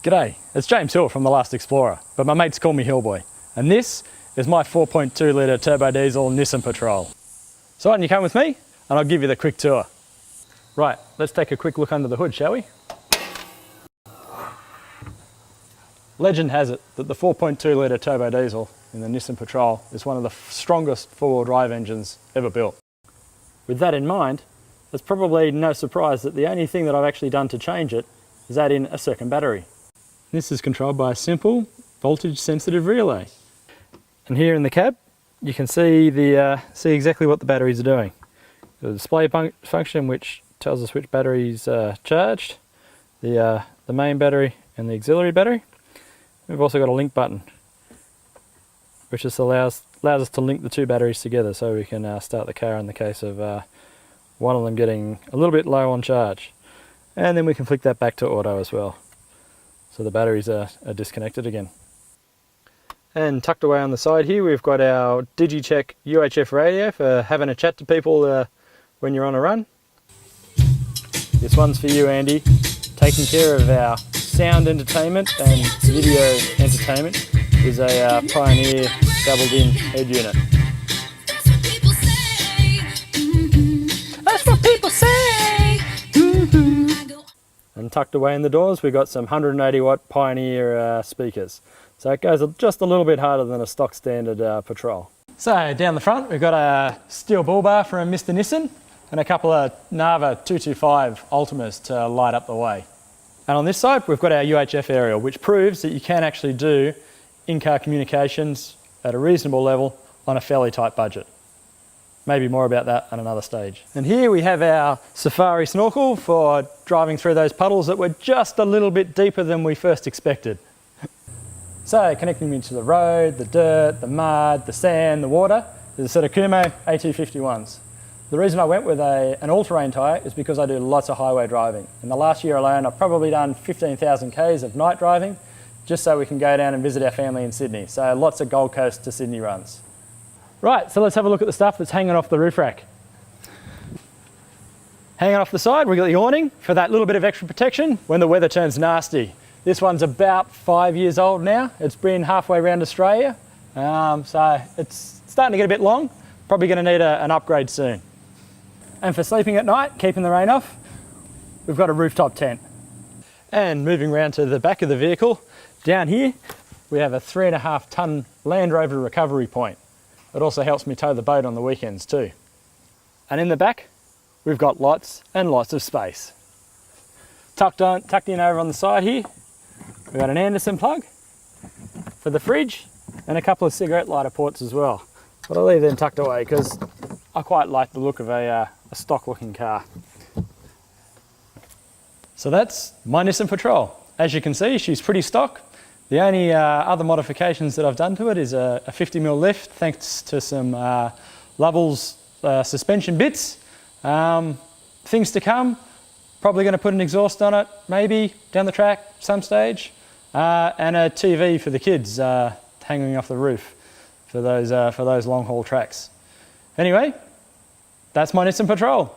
G'day, it's James Hill from the Lastxplorer, but my mates call me Hillboy. And this is my 4.2 litre turbo diesel Nissan Patrol. So why don't you come with me and I'll give you the quick tour. Right, let's take a quick look under the hood, shall we? Legend has it that the 4.2 litre turbo diesel in the Nissan Patrol is one of the strongest four-wheel drive engines ever built. With that in mind, it's probably no surprise that the only thing that I've actually done to change it is add in a second battery. This is controlled by a simple voltage sensitive relay. And here in the cab, you can see exactly what the batteries are doing. The display function, which tells us which batteries are charged, the main battery and the auxiliary battery. We've also got a link button, which just allows us to link the two batteries together so we can start the car in the case of one of them getting a little bit low on charge. And then we can flick that back to auto as well. So the batteries are disconnected again. And tucked away on the side here, we've got our DigiCheck UHF radio for having a chat to people when you're on a run. This one's for you, Andy, taking care of our sound entertainment and video entertainment is a Pioneer doubled-in head unit. That's what people say! And tucked away in the doors, we've got some 180 watt Pioneer speakers. So it goes just a little bit harder than a stock standard Patrol. So down the front, we've got a steel bull bar from Mr. Nissan and a couple of Nava 225 Ultimas to light up the way. And on this side, we've got our UHF aerial, which proves that you can actually do in-car communications at a reasonable level on a fairly tight budget. Maybe more about that at another stage. And here we have our Safari snorkel for driving through those puddles that were just a little bit deeper than we first expected. So connecting me to the road, the dirt, the mud, the sand, the water, is a set of Kumo A251s. The reason I went with an all-terrain tyre is because I do lots of highway driving. In the last year alone, I've probably done 15,000 Ks of night driving, just so we can go down and visit our family in Sydney. So lots of Gold Coast to Sydney runs. Right, so let's have a look at the stuff that's hanging off the roof rack. Hanging off the side, we've got the awning for that little bit of extra protection when the weather turns nasty. This one's about 5 years old now. It's been halfway around Australia, so it's starting to get a bit long. Probably going to need an upgrade soon. And for sleeping at night, keeping the rain off, we've got a rooftop tent. And moving around to the back of the vehicle, down here, we have a 3.5 tonne Land Rover recovery point. It also helps me tow the boat on the weekends too. And in the back, we've got lots and lots of space. Tucked in over on the side here, we've got an Anderson plug for the fridge and a couple of cigarette lighter ports as well. But I'll leave them tucked away because I quite like the look of a stock looking car. So that's my Nissan Patrol. As you can see, she's pretty stock. The only other modifications that I've done to it is a 50mm lift thanks to some Lovell's suspension bits. Things to come, probably going to put an exhaust on it, maybe down the track some stage, and a TV for the kids hanging off the roof for those long haul tracks. Anyway, that's my Nissan Patrol.